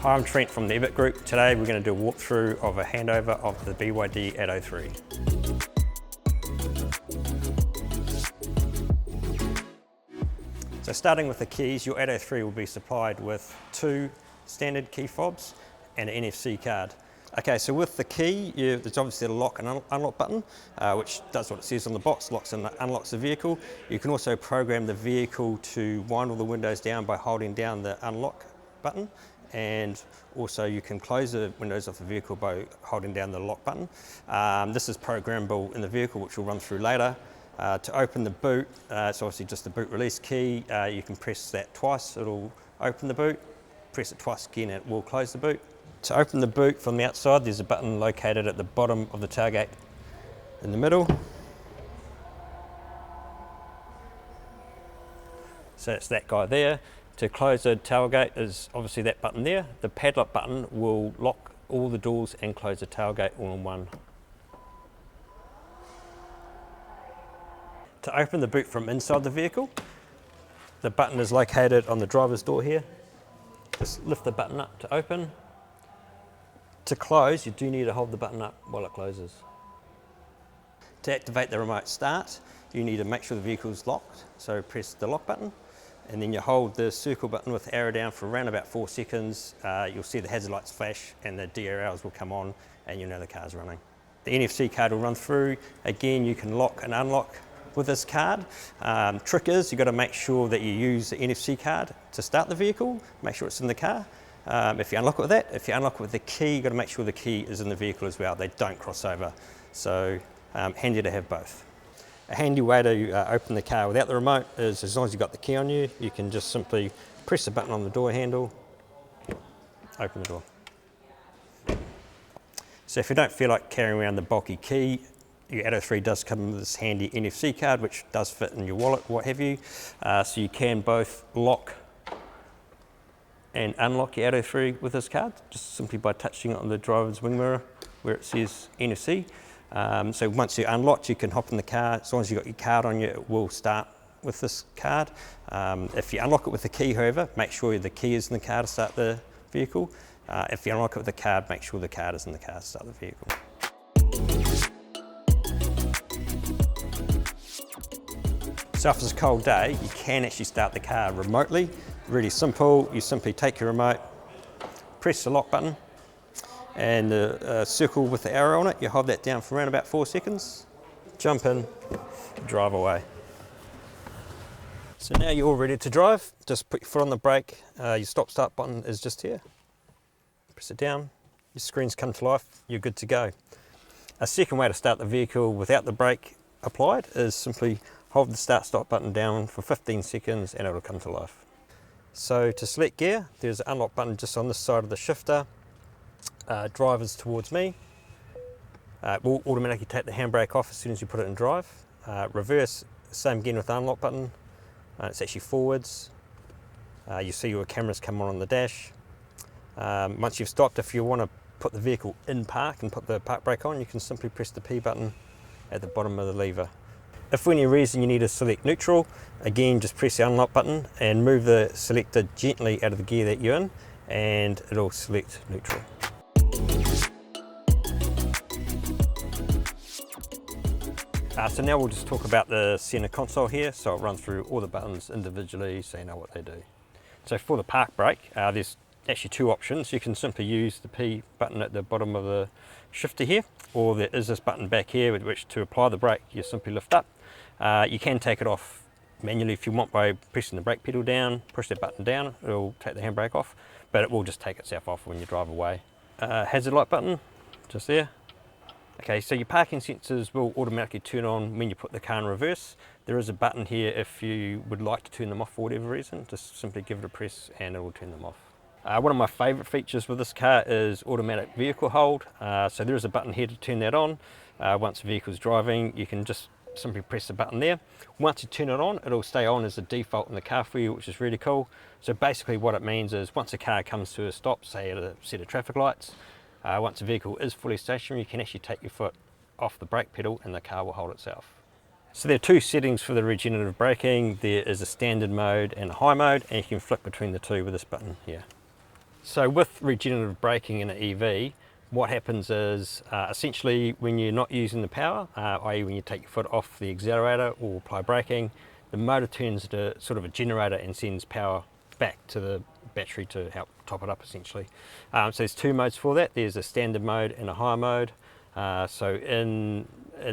Hi, I'm Trent from the Ebbett group. Today we're going to do a walkthrough of a handover of the BYD Atto 3. So starting with the keys, your Atto 3 will be supplied with 2 standard key fobs and an NFC card. Okay, so with the key, there's obviously a lock and unlock button, which does what it says on the box, locks and unlocks the vehicle. You can also program the vehicle to wind all the windows down by holding down the unlock button, and also you can close the windows of the vehicle by holding down the lock button. This is programmable in the vehicle, which we'll run through later. To open the boot, it's obviously just the boot release key. You can press that twice, it'll open the boot. Press it twice again, it will close the boot. To open the boot from the outside, there's a button located at the bottom of the tailgate in the middle. So it's that guy there. To close the tailgate is obviously that button there. The padlock button will lock all the doors and close the tailgate all in one. To open the boot from inside the vehicle, the button is located on the driver's door here. Just lift the button up to open. To close, you do need to hold the button up while it closes. To activate the remote start, you need to make sure the vehicle is locked. So press the lock button, and then you hold the circle button with the arrow down for around about 4 seconds. You'll see the hazard lights flash and the DRLs will come on, and you'll know the car's running. The NFC card will run through. Again, you can lock and unlock with this card. Trick is, you've got to make sure that you use the NFC card to start the vehicle, make sure it's in the car. If you unlock it with that, if you unlock it with the key, you've got to make sure the key is in the vehicle as well. They don't cross over. So handy to have both. A handy way to open the car without the remote is, as long as you've got the key on you, you can just simply press the button on the door handle, open the door. So if you don't feel like carrying around the bulky key, your Atto 3 does come with this handy NFC card, which does fit in your wallet, what have you. So you can both lock and unlock your Atto 3 with this card, just simply by touching it on the driver's wing mirror where it says NFC. So once you're unlocked, you can hop in the car. As long as you've got your card on you, it will start with this card. If you unlock it with the key, however, make sure the key is in the car to start the vehicle. If you unlock it with the card, make sure the card is in the car to start the vehicle. So if it's a cold day, you can actually start the car remotely. Really simple. You simply take your remote, press the lock button, and the circle with the arrow on it, you hold that down for around about 4 seconds, jump in, drive away. So now you're all ready to drive. Just put your foot on the brake. Your stop-start button is just here. Press it down, your screens come to life, you're good to go. A second way to start the vehicle without the brake applied is simply hold the start-stop button down for 15 seconds and it'll come to life. So to select gear, there's an unlock button just on this side of the shifter. Driver's towards me. It will automatically take the handbrake off as soon as you put it in drive. Reverse, same again with the unlock button. It's actually forwards. You see your cameras come on the dash. Once you've stopped, if you want to put the vehicle in park and put the park brake on, you can simply press the P button at the bottom of the lever. If for any reason you need to select neutral, again just press the unlock button and move the selector gently out of the gear that you're in and it'll select neutral. So now we'll just talk about the center console here. So I'll run through all the buttons individually so you know what they do. So for the park brake, there's actually 2 options. You can simply use the P button at the bottom of the shifter here, or there is this button back here with which to apply the brake, you simply lift up. You can take it off manually if you want by pressing the brake pedal down, push that button down, it'll take the handbrake off, but it will just take itself off when you drive away. Hazard light button, just there. Okay, so your parking sensors will automatically turn on when you put the car in reverse. There is a button here if you would like to turn them off for whatever reason, just simply give it a press and it will turn them off. One of my favourite features with this car is automatic vehicle hold. So there is a button here to turn that on. Once the vehicle is driving, you can just simply press the button there. Once you turn it on, it'll stay on as a default in the car for you, which is really cool. So basically what it means is once a car comes to a stop, say at a set of traffic lights, once the vehicle is fully stationary, you can actually take your foot off the brake pedal and the car will hold itself. So there are 2 settings for the regenerative braking. There is a standard mode and a high mode, and you can flick between the 2 with this button here. So with regenerative braking in an EV, what happens is essentially when you're not using the power, i.e. when you take your foot off the accelerator or apply braking, the motor turns to sort of a generator and sends power back to the battery to help top it up essentially. So there's two modes for that. There's a standard mode and a higher mode. So in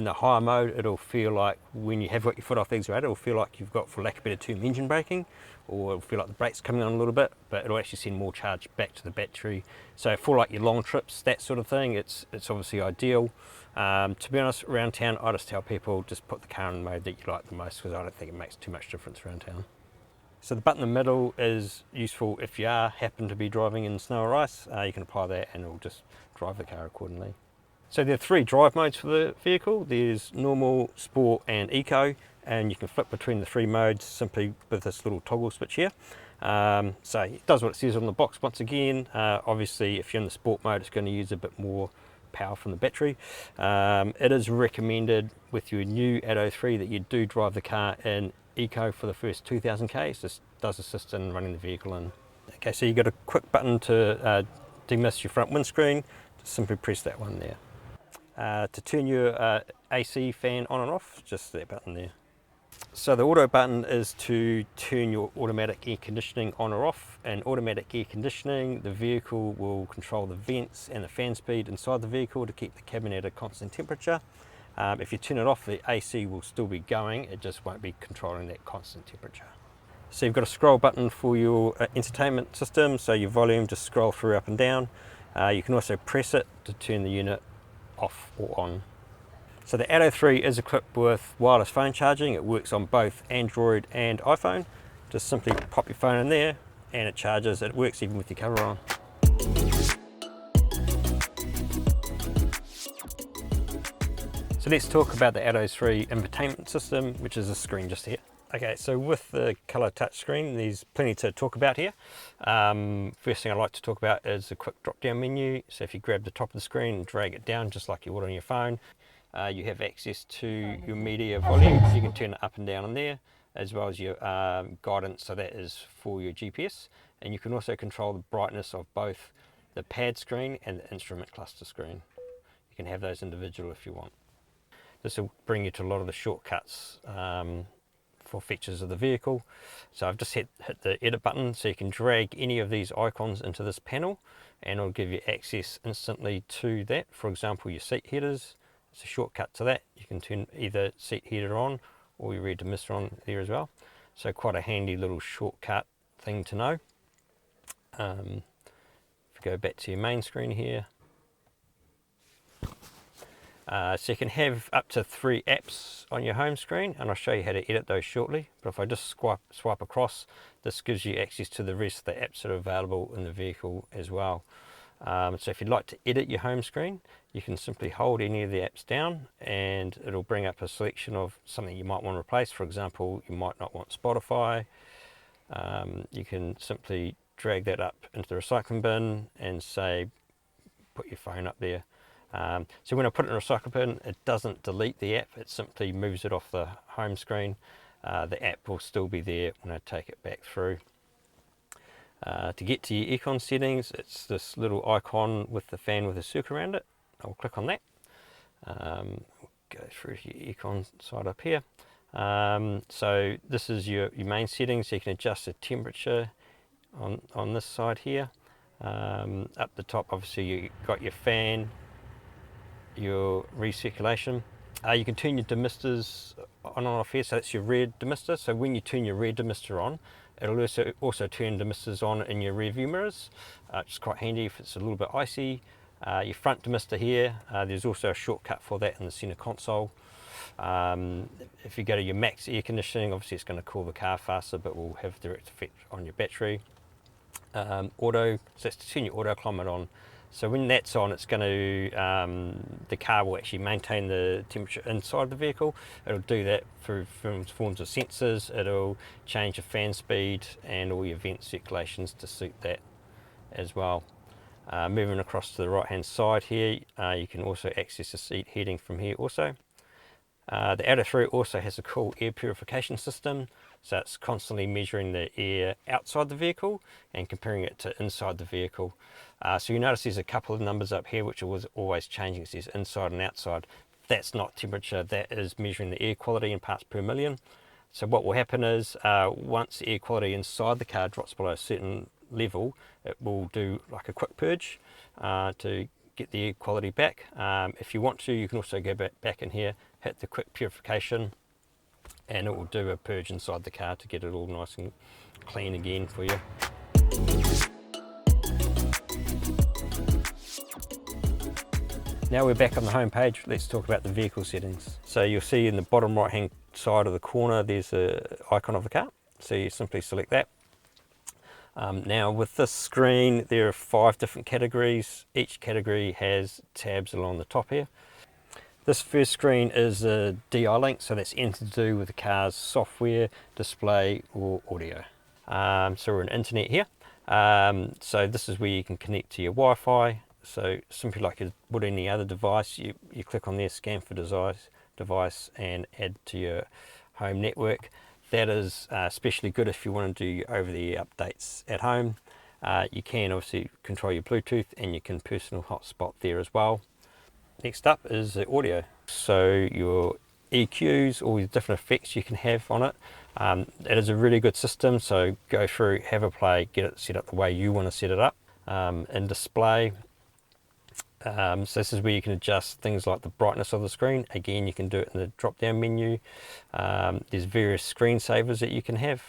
the higher mode, it'll feel like when you have got your foot off the accelerator, it'll feel like you've got, for lack of a better term, engine braking, or it'll feel like the brake's coming on a little bit, but it'll actually send more charge back to the battery. So for like your long trips, that sort of thing, it's obviously ideal. To be honest, around town, I just tell people just put the car in the mode that you like the most, because I don't think it makes too much difference around town. So the button in the middle is useful if you happen to be driving in snow or ice. You can apply that and it'll just drive the car accordingly. So there are three drive modes for the vehicle. There's normal, sport and eco, and you can flip between the three modes simply with this little toggle switch here. So it does what it says on the box once again. Obviously if you're in the sport mode, it's going to use a bit more power from the battery. It is recommended with your new Atto 3 that you do drive the car in eco for the first 2,000 k's. This does assist in running the vehicle in. Okay, so you got a quick button to demist your front windscreen. Just simply press that one there. To turn your AC fan on and off, just that button there. So the auto button is to turn your automatic air conditioning on or off. In automatic air conditioning, the vehicle will control the vents and the fan speed inside the vehicle to keep the cabin at a constant temperature. If you turn it off, the AC will still be going, it just won't be controlling that constant temperature. So you've got a scroll button for your entertainment system, so your volume, just scroll through up and down. You can also press it to turn the unit off or on. So the Atto 3 is equipped with wireless phone charging. It works on both Android and iPhone. Just simply pop your phone in there and it charges. It works even with your cover on. So let's talk about the Atto 3 infotainment system, which is a screen just here. Okay, so with the colour touchscreen, there's plenty to talk about here. First thing I'd like to talk about is a quick drop-down menu. So if you grab the top of the screen and drag it down just like you would on your phone, you have access to your media volume. You can turn it up and down on there, as well as your guidance, so that is for your GPS. And you can also control the brightness of both the pad screen and the instrument cluster screen. You can have those individual if you want. This will bring you to a lot of the shortcuts for features of the vehicle. So I've just hit the edit button, so you can drag any of these icons into this panel and it'll give you access instantly to that. For example, your seat headers, it's a shortcut to that. You can turn either seat heater on or your rear demister on there as well. So quite a handy little shortcut thing to know. If you go back to your main screen here, so you can have up to 3 apps on your home screen, and I'll show you how to edit those shortly. But if I just swipe across, this gives you access to the rest of the apps that are available in the vehicle as well. So if you'd like to edit your home screen, you can simply hold any of the apps down and it'll bring up a selection of something you might want to replace. For example, you might not want Spotify. You can simply drag that up into the recycling bin and say, put your phone up there. So when I put it in a recycle bin, it doesn't delete the app, it simply moves it off the home screen. The app will still be there when I take it back through. To get to your aircon settings, it's this little icon with the fan with a circle around it. I'll click on that. Go through to your aircon side up here. So this is your main settings, so you can adjust the temperature on this side here. Up the top, obviously you've got your fan, your recirculation. You can turn your demisters on and off here, so that's your rear demister. So when you turn your rear demister on, it'll also turn demisters on in your rear view mirrors, which is quite handy if it's a little bit icy. Your front demister here, there's also a shortcut for that in the center console. If you go to your max air conditioning, obviously it's going to cool the car faster, but will have direct effect on your battery. Auto, so that's to turn your auto climate on. So when that's on, it's going to, the car will actually maintain the temperature inside the vehicle. It'll do that through forms of sensors. It'll change the fan speed and all your vent circulations to suit that as well. Moving across to the right hand side here, you can also access the seat heating from here also. The Atto 3 also has a cool air purification system, so it's constantly measuring the air outside the vehicle and comparing it to inside the vehicle. So you notice there's a couple of numbers up here which are always changing. It says inside and outside. That's not temperature, that is measuring the air quality in parts per million. So what will happen is once the air quality inside the car drops below a certain level, it will do like a quick purge to get the air quality back. If you want to, you can also go back in here, hit the quick purification, and it will do a purge inside the car to get it all nice and clean again for you. Now we're back on the home page, let's talk about the vehicle settings. So you'll see in the bottom right hand side of the corner there's an icon of the car, so you simply select that. Now with this screen there are 5 different categories. Each category has tabs along the top here. This first screen is a DI link, so that's anything to do with the car's software, display or audio. So we're on internet here. So this is where you can connect to your Wi-Fi. So simply like you would any other device, you click on there, scan for device and add to your home network. That is especially good if you want to do over-the-air updates at home. You can obviously control your Bluetooth and you can personal hotspot there as well. Next up is the audio. So your EQs, all these different effects you can have on it. It is a really good system, so go through, have a play, get it set up the way you want to set it up. In display, so this is where you can adjust things like the brightness of the screen. Again, you can do it in the drop down menu. There's various screensavers that you can have.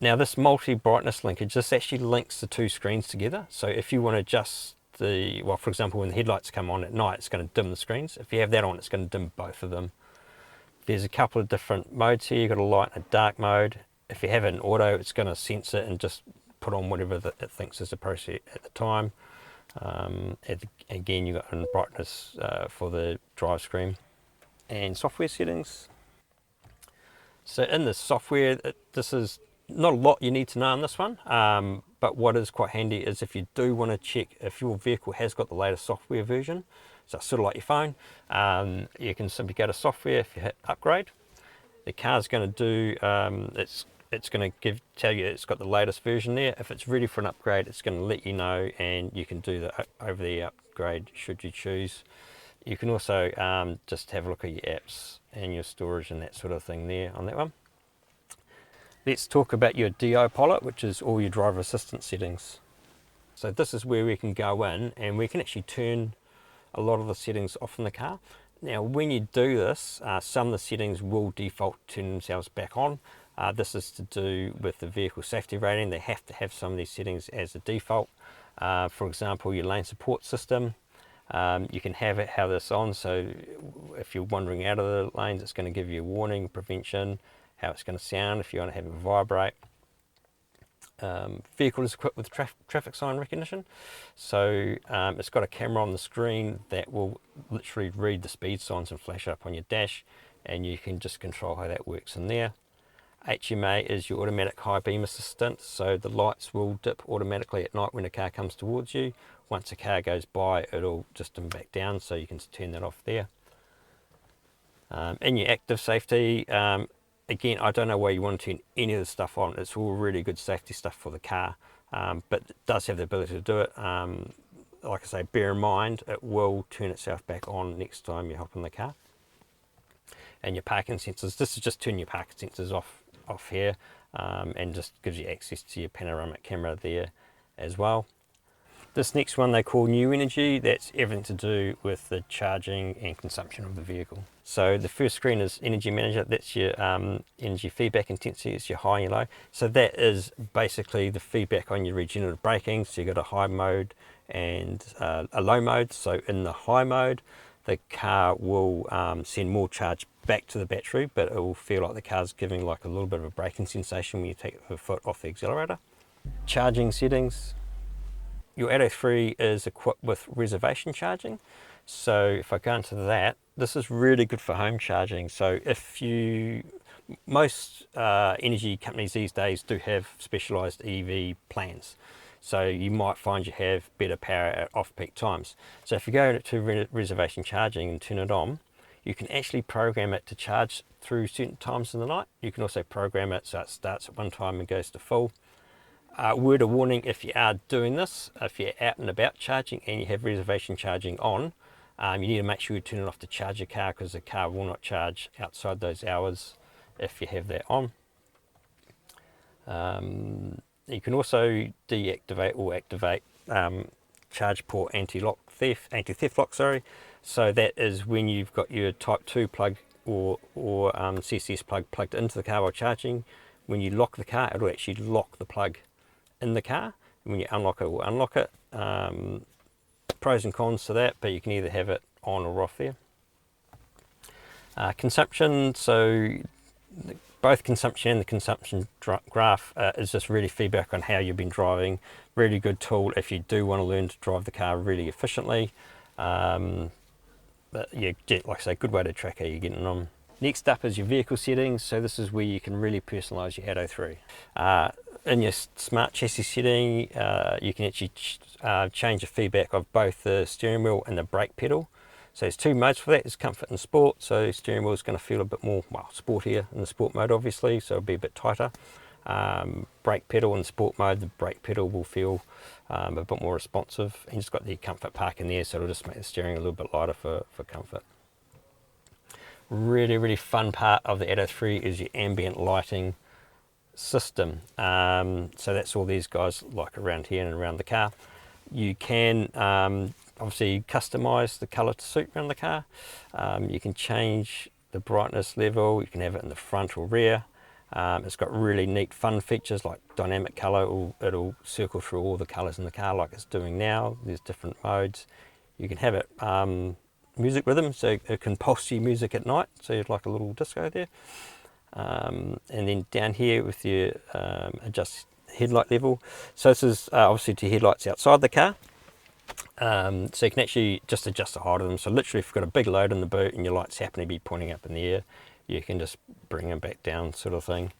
Now this multi brightness linkage, this actually links the 2 screens together. So if you want to adjust well, for example, when the headlights come on at night, it's going to dim the screens. If you have that on, it's going to dim both of them. There's a couple of different modes here. You've got a light and a dark mode. If you have it in auto, it's going to sense it and just put on whatever it thinks is appropriate at the time. Again, you've got in brightness for the drive screen. And software settings. So in the software, this is not a lot you need to know on this one, but what is quite handy is if you do want to check if your vehicle has got the latest software version, so it's sort of like your phone, you can simply go to software. If you hit upgrade, the car's going to do, it's going to tell you it's got the latest version there. If it's ready for an upgrade, it's going to let you know, and you can do the over-the-air upgrade should you choose. You can also just have a look at your apps and your storage and that sort of thing there on that one. Let's talk about your DI pilot, which is all your driver assistance settings. So this is where we can go in and we can actually turn a lot of the settings off in the car. Now when you do this, some of the settings will default turn themselves back on. This is to do with the vehicle safety rating. They have to have some of these settings as a default. For example, your lane support system, you can have this on, so if you're wandering out of the lanes, it's going to give you a warning, prevention, how it's going to sound if you want to have it vibrate. Vehicle is equipped with traffic sign recognition, so it's got a camera on the screen that will literally read the speed signs and flash up on your dash, and you can just control how that works in there. HMA is your automatic high beam assistant, so the lights will dip automatically at night when a car comes towards you. Once a car goes by, it'll just dim back down, so you can turn that off there. In your active safety, again, I don't know why you want to turn any of the stuff on. It's all really good safety stuff for the car, but it does have the ability to do it. Like I say, bear in mind, it will turn itself back on next time you hop in the car. And your parking sensors, this is just turn your parking sensors off here, and just gives you access to your panoramic camera there as well. This next one they call New Energy. That's everything to do with the charging and consumption of the vehicle. So the first screen is Energy Manager. That's your energy feedback intensity. It's your high and low. So that is basically the feedback on your regenerative braking. So you've got a high mode and a low mode. So in the high mode, the car will send more charge back to the battery, but it will feel like the car's giving like a little bit of a braking sensation when you take the foot off the accelerator. Charging settings. Your Atto 3 is equipped with reservation charging. So if I go into that, this is really good for home charging. So if most energy companies these days do have specialized EV plans. So you might find you have better power at off-peak times. So if you go to reservation charging and turn it on, you can actually program it to charge through certain times in the night. You can also program it so it starts at one time and goes to full. Word of warning, if you are doing this, if you're out and about charging and you have reservation charging on, you need to make sure you turn it off to charge your car, because the car will not charge outside those hours if you have that on. You can also deactivate or activate charge port anti-theft lock, sorry. So that is when you've got your Type 2 plug or CCS plug plugged into the car while charging. When you lock the car, it will actually lock the plug in the car. And when you unlock it, it will unlock it. Pros and cons to that, but you can either have it on or off there. Consumption, so both consumption and the consumption graph is just really feedback on how you've been driving. Really good tool if you do want to learn to drive the car really efficiently. But yeah, like I say, good way to track how you're getting on. Next up is your vehicle settings. So this is where you can really personalise your Atto 3. In your smart chassis setting, you can actually change the feedback of both the steering wheel and the brake pedal. So there's two modes for that. There's comfort and sport. So steering wheel is going to feel a bit more, well, sportier in the sport mode, obviously, so it'll be a bit tighter. Brake pedal in sport mode, the brake pedal will feel a bit more responsive. And it's got the comfort park in there, so it'll just make the steering a little bit lighter for comfort. Really fun part of the Atto 3 is your ambient lighting system. So that's all these guys like around here and around the car. You can obviously customize the color to suit around the car. You can change the brightness level. You can have it in the front or rear. It's got really neat fun features like dynamic color. It'll circle through all the colors in the car like it's doing now. There's different modes. You can have it music rhythm, so it can pulse your music at night, so you'd like a little disco there. And then down here with your adjust headlight level. So this is obviously to headlights outside the car. So you can actually just adjust the height of them. So literally if you've got a big load in the boot and your lights happen to be pointing up in the air, you can just bring them back down, sort of thing.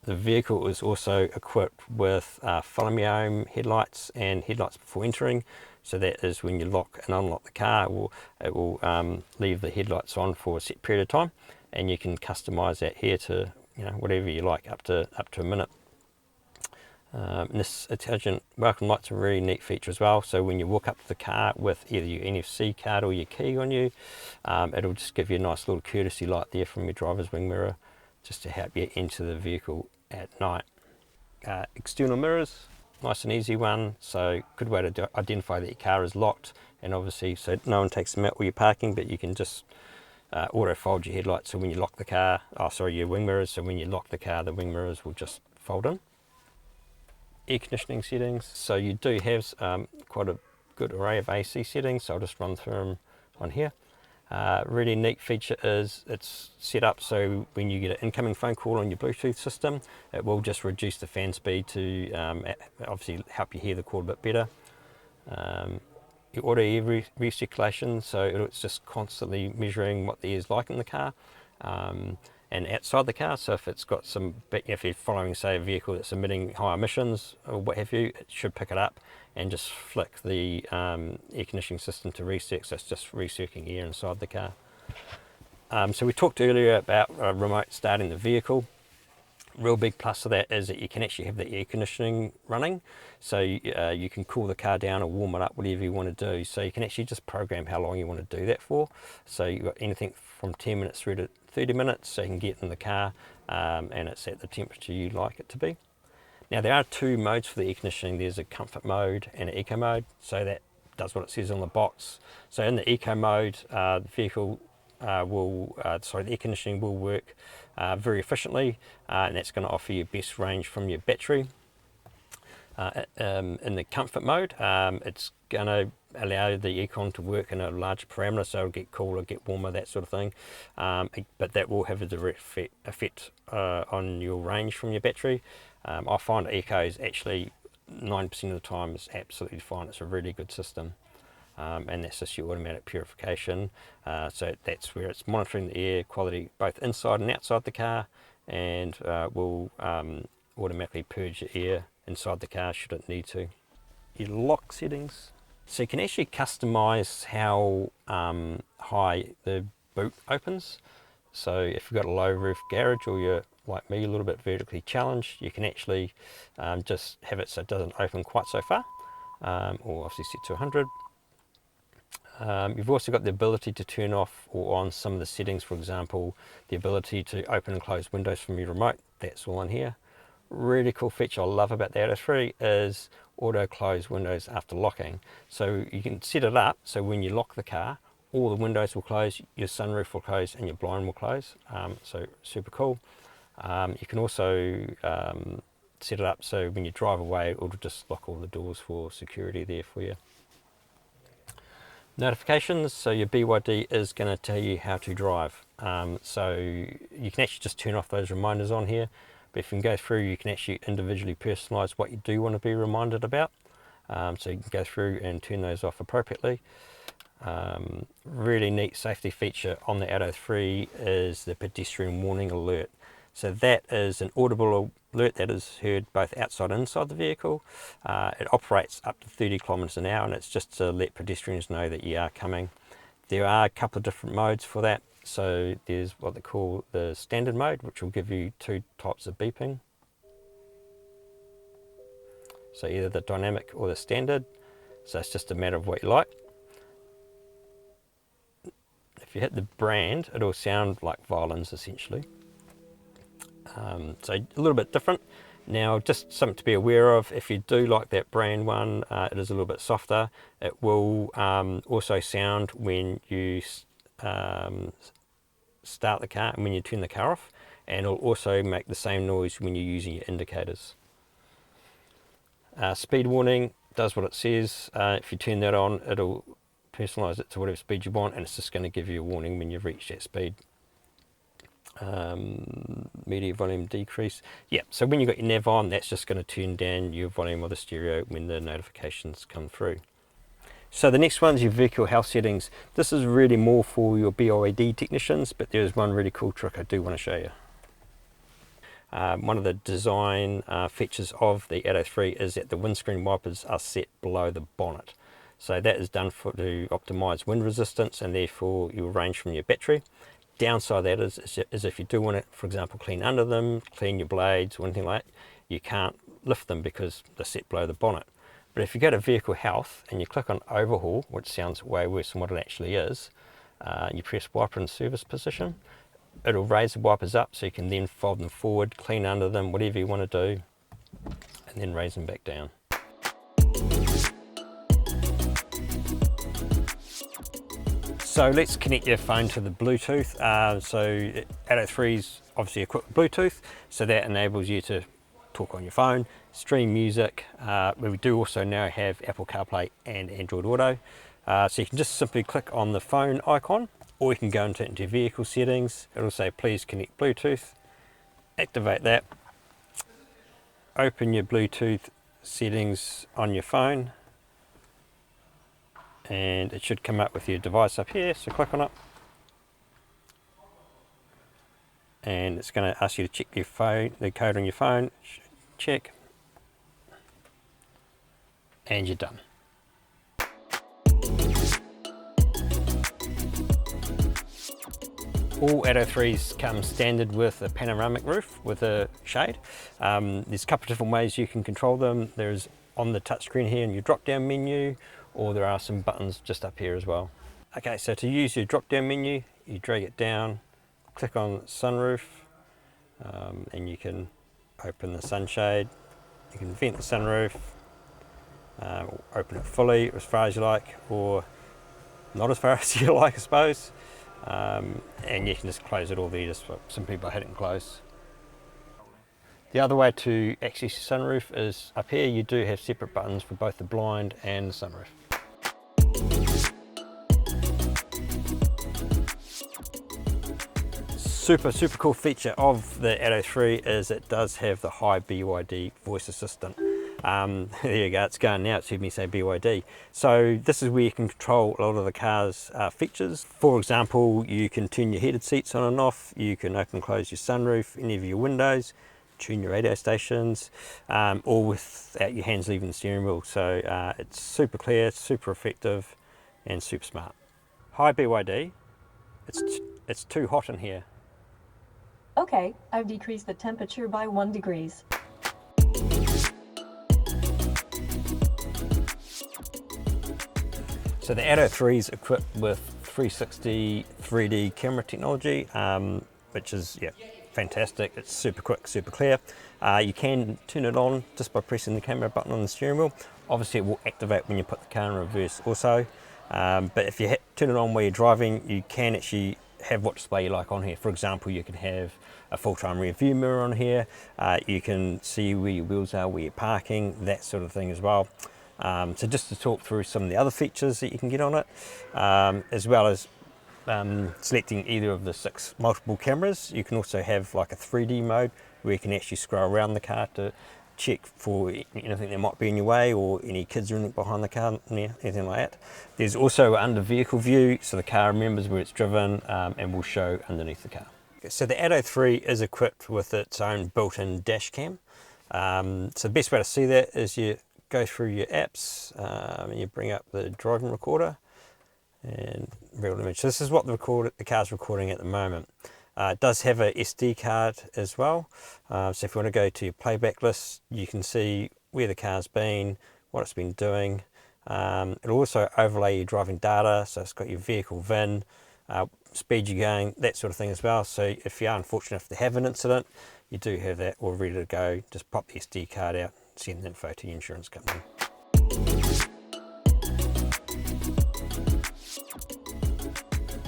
The vehicle is also equipped with follow me home headlights and headlights before entering. So that is when you lock and unlock the car, it will leave the headlights on for a set period of time, and you can customize that here to, you know, whatever you like, up to a minute. And this intelligent welcome light's a really neat feature as well. So when you walk up to the car with either your NFC card or your key on you, it'll just give you a nice little courtesy light there from your driver's wing mirror, just to help you enter the vehicle at night. External mirrors, nice and easy one. So good way to identify that your car is locked, and obviously so no one takes them out while you're parking, but you can just auto fold your headlights. So when you lock the car, your wing mirrors. So when you lock the car, the wing mirrors will just fold in. Air conditioning settings. So you do have quite a good array of AC settings. So I'll just run through them on here. Really neat feature is it's set up so when you get an incoming phone call on your Bluetooth system, it will just reduce the fan speed to obviously help you hear the call a bit better. Your auto air recirculation, so it's just constantly measuring what the air is like in the car and outside the car. So if it's got if you're following, say, a vehicle that's emitting high emissions or what have you, it should pick it up and just flick the air conditioning system to recirc, so it's just recirculating air inside the car. So we talked earlier about remote starting the vehicle. Real big plus of that is that you can actually have the air conditioning running, so you can cool the car down or warm it up, whatever you want to do. So you can actually just program how long you want to do that for. So you've got anything from 10 minutes through to 30 minutes, so you can get in the car and it's at the temperature you like it to be. Now there are two modes for the air conditioning. There's a comfort mode and an eco mode, so that does what it says on the box. So in the eco mode, the vehicle the air conditioning will work very efficiently, and that's going to offer you best range from your battery. In the comfort mode, it's going to allow the aircon to work in a larger parameter, so it'll get cooler, get warmer, that sort of thing. But that will have a direct effect on your range from your battery. I find Eco is actually 9% of the time is absolutely fine. It's a really good system. And that's just your automatic purification. So that's where it's monitoring the air quality both inside and outside the car, and will automatically purge the air inside the car should it need to. Your lock settings. So you can actually customize how high the boot opens. So if you've got a low roof garage, or you're like me, a little bit vertically challenged, you can actually just have it so it doesn't open quite so far, or obviously set to 100. You've also got the ability to turn off or on some of the settings. For example, the ability to open and close windows from your remote. That's all in here. Really cool feature I love about the Atto 3 is auto close windows after locking. So you can set it up so when you lock the car, all the windows will close, your sunroof will close, and your blind will close. So super cool. You can also set it up so when you drive away, it'll just lock all the doors for security there for you. Notifications, so your BYD is going to tell you how to drive. So you can actually just turn off those reminders on here, but if you can go through, you can actually individually personalize what you do want to be reminded about. So you can go through and turn those off appropriately. Really neat safety feature on the Atto 3 is the pedestrian warning alert. So that is an audible alert that is heard both outside and inside the vehicle. It operates up to 30 kilometers an hour, and it's just to let pedestrians know that you are coming. There are a couple of different modes for that. So there's what they call the standard mode, which will give you 2 types of beeping. So either the dynamic or the standard. So it's just a matter of what you like. If you hit the brand, it'll sound like violins essentially. So a little bit different. Now, just something to be aware of, if you do like that brand one, it is a little bit softer. It will also sound when you start the car and when you turn the car off, and it'll also make the same noise when you're using your indicators. Speed warning does what it says. If you turn that on, it'll personalize it to whatever speed you want, and it's just going to give you a warning when you've reached that speed. Media volume decrease. Yeah, so when you've got your nav on, that's just going to turn down your volume of the stereo when the notifications come through. So the next one's your vehicle health settings. This is really more for your BYD technicians, but there's one really cool trick I do want to show you. One of the design features of the Atto 3 is that the windscreen wipers are set below the bonnet. So that is done to optimize wind resistance and therefore your range from your battery. Downside of that is if you do want to, for example, clean under them, clean your blades or anything like that, you can't lift them because they're set below the bonnet. But if you go to vehicle health and you click on overhaul, which sounds way worse than what it actually is, you press wiper in service position, it'll raise the wipers up so you can then fold them forward, clean under them, whatever you want to do, and then raise them back down. So let's connect your phone to the Bluetooth. So Atto 3 is obviously equipped with Bluetooth, so that enables you to talk on your phone, stream music. We do also now have Apple CarPlay and Android Auto. So you can just simply click on the phone icon, or you can go into vehicle settings. It'll say please connect Bluetooth, activate that, open your Bluetooth settings on your phone, and it should come up with your device up here, so click on it. And it's going to ask you to check your phone, the code on your phone, check, and you're done. All Atto 3s come standard with a panoramic roof with a shade. There's a couple of different ways you can control them. There's on the touchscreen here in your drop down menu, or there are some buttons just up here as well. Okay, so to use your drop down menu, you drag it down, click on sunroof, and you can open the sunshade, you can vent the sunroof, open it fully as far as you like, or not as far as you like, I suppose, and you can just close it all there just simply by hitting close. The other way to access your sunroof is up here. You do have separate buttons for both the blind and the sunroof. Super cool feature of the Atto 3 is it does have the high BYD Voice Assistant. There you go, it's going now, it's heard me say BYD. So this is where you can control a lot of the car's features. For example, you can turn your heated seats on and off, you can open and close your sunroof, any of your windows, tune your radio stations, all without your hands leaving the steering wheel. So it's super clear, super effective, and super smart. Hi BYD, it's too hot in here. Okay, I've decreased the temperature by 1 degree. So the Atto 3 is equipped with 360 3D camera technology, which is fantastic. It's super quick, super clear. You can turn it on just by pressing the camera button on the steering wheel. Obviously it will activate when you put the car in reverse also, but if you turn it on while you're driving, you can actually have what display you like on here. For example, you can have a full-time rear view mirror on here. You can see where your wheels are, where you're parking, that sort of thing as well. So just to talk through some of the other features that you can get on it, as well as selecting either of the 6 multiple cameras. You can also have like a 3D mode where you can actually scroll around the car to check for anything that might be in your way or any kids running behind the car, anything like that. There's also under vehicle view, so the car remembers where it's driven and will show underneath the car. So the Atto 3 is equipped with its own built-in dash cam. So the best way to see that is you go through your apps and you bring up the driving recorder and real image. So this is what the car's recording at the moment. It does have a SD card as well, so if you want to go to your playback list, you can see where the car's been, what it's been doing. It'll also overlay your driving data, so it's got your vehicle VIN, speed you're going, that sort of thing as well. So if you are unfortunate enough to have an incident, you do have that all ready to go. Just pop the SD card out, send the info to your insurance company.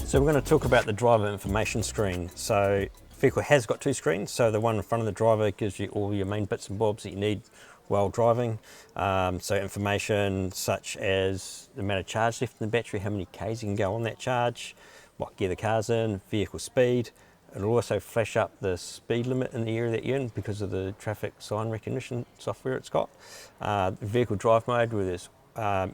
So we're going to talk about the driver information screen. So the vehicle has got 2 screens. So the one in front of the driver gives you all your main bits and bobs that you need while driving. So information such as the amount of charge left in the battery, how many Ks you can go on that charge, what gear the car's in, vehicle speed. It'll also flash up the speed limit in the area that you're in because of the traffic sign recognition software it's got. Vehicle drive mode, whether it's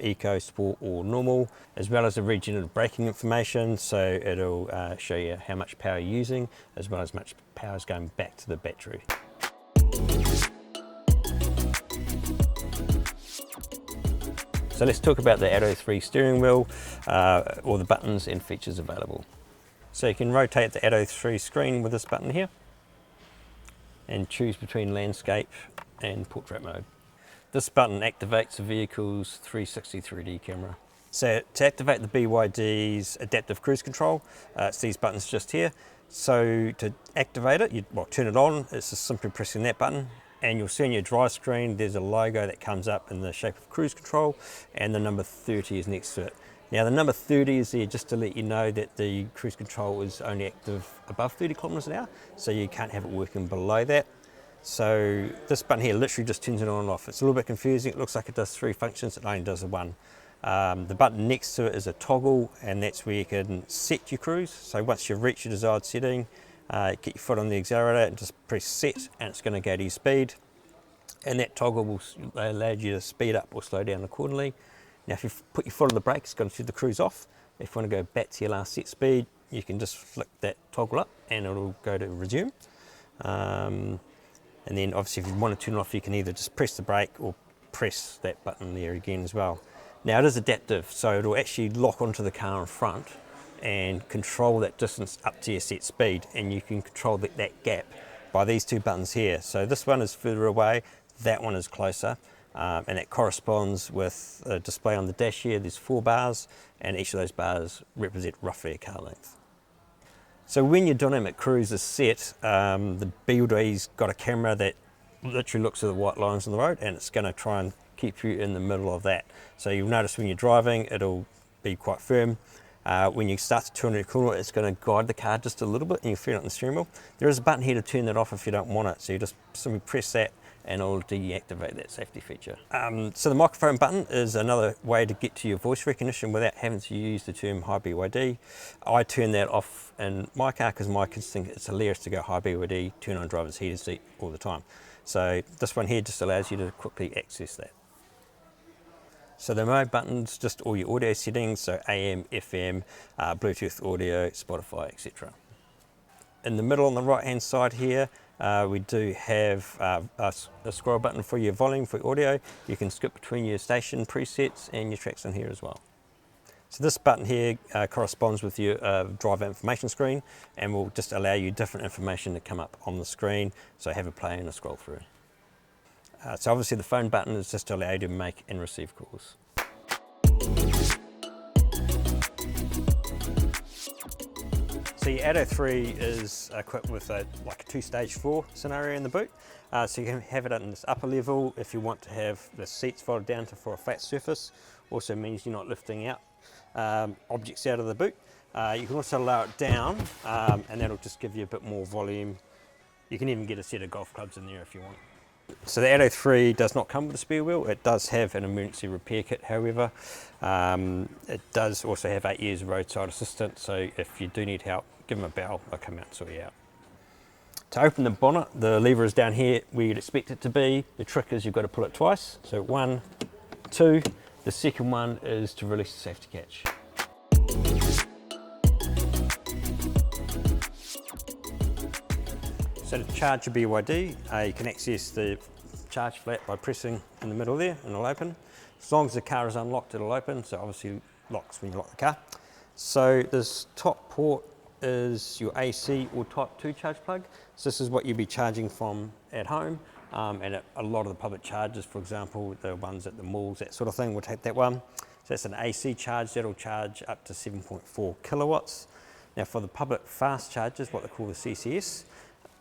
Eco, Sport or Normal, as well as the regenerative braking information, so it'll show you how much power you're using as well as much power is going back to the battery. So let's talk about the Atto 3 steering wheel, all the buttons and features available. So you can rotate the Atto 3 screen with this button here and choose between landscape and portrait mode. This button activates the vehicle's 360 3D camera. So to activate the BYD's adaptive cruise control, it's these buttons just here. So to activate it, turn it on, it's just simply pressing that button, and you'll see on your drive screen there's a logo that comes up in the shape of cruise control, and the number 30 is next to it. Now the number 30 is there just to let you know that the cruise control is only active above 30 kilometers an hour, so you can't have it working below that. So this button here literally just turns it on and off. It's a little bit confusing. It looks like it does 3 functions, it only does the 1. The button next to it is a toggle, and that's where you can set your cruise. So once you've reached your desired setting, get your foot on the accelerator and just press set, and it's going to go to your speed. And that toggle will allow you to speed up or slow down accordingly. Now if you put your foot on the brake, it's going to turn the cruise off. If you want to go back to your last set speed, you can just flick that toggle up and it'll go to resume. And then obviously if you want to turn it off, you can either just press the brake or press that button there again as well. Now it is adaptive, so it'll actually lock onto the car in front and control that distance up to your set speed, and you can control that gap by these 2 buttons here. So this one is further away, that one is closer, and it corresponds with a display on the dash here. There's 4 bars, and each of those bars represent roughly a car length. So when your dynamic cruise is set, the BYD's got a camera that literally looks at the white lines on the road, and it's going to try and keep you in the middle of that. So you'll notice when you're driving, it'll be quite firm. When you start to turn the corner, it's going to guide the car just a little bit, and you feel it on the steering wheel. There is a button here to turn that off if you don't want it, so you just simply press that and it'll deactivate that safety feature. So the microphone button is another way to get to your voice recognition without having to use the term hi BYD. I turn that off in my car because my kids think it's hilarious to go hi BYD, turn on driver's heated seat all the time. So this one here just allows you to quickly access that. So the mode buttons, just all your audio settings, so AM, FM, Bluetooth audio, Spotify, etc. In the middle on the right hand side here, We do have a scroll button for your volume, for audio. You can skip between your station presets and your tracks in here as well. So this button here corresponds with your driver information screen and will just allow you different information to come up on the screen. So have a play and a scroll through. So obviously the phone button is just to allow you to make and receive calls. So your Atto 3 is equipped with like a 2-stage floor scenario in the boot. So you can have it in this upper level if you want to have the seats folded down for a flat surface. Also means you're not lifting out objects out of the boot. You can also lower it down and that'll just give you a bit more volume. You can even get a set of golf clubs in there if you want. So the Atto 3 does not come with a spare wheel. It does have an emergency repair kit, however. It does also have 8 years of roadside assistance, so if you do need help, give them a bell, they'll come out and sort you out. To open the bonnet, the lever is down here where you'd expect it to be. The trick is you've got to pull it twice. So 1, 2, the second one is to release the safety catch. So to charge your BYD, you can access the charge flat by pressing in the middle there and it'll open. As long as the car is unlocked, it'll open, so obviously locks when you lock the car. So this top port is your AC or Type 2 charge plug. So this is what you'll be charging from at home, and a lot of the public chargers, for example, the ones at the malls, that sort of thing, will take that one. So that's an AC charge, that'll charge up to 7.4 kilowatts. Now for the public fast chargers, what they call the CCS,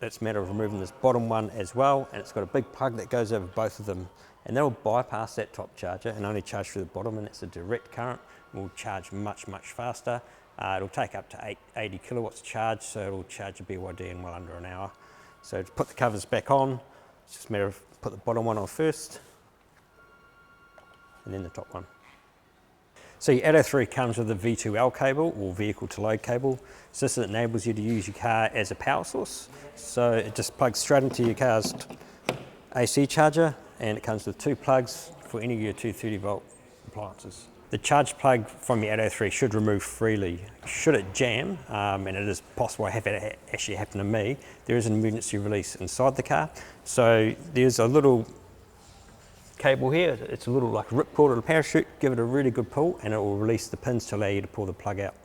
it's a matter of removing this bottom one as well, and it's got a big plug that goes over both of them, and they'll bypass that top charger and only charge through the bottom, and it's a direct current. It will charge much faster. It'll take up to 80 kilowatts charge, so it'll charge your BYD in well under an hour. So to put the covers back on, it's just a matter of put the bottom one on first and then the top one. So your Atto 3 comes with a V2L cable, or vehicle to load cable. So this enables you to use your car as a power source. So it just plugs straight into your car's AC charger, and it comes with 2 plugs for any of your 230 volt appliances. The charge plug from your Atto 3 should remove freely. Should it jam, and it is possible, I have it actually happen to me, there is an emergency release inside the car. So there's a little cable here, it's a little like a ripcord or a parachute. Give it a really good pull and it will release the pins to allow you to pull the plug out.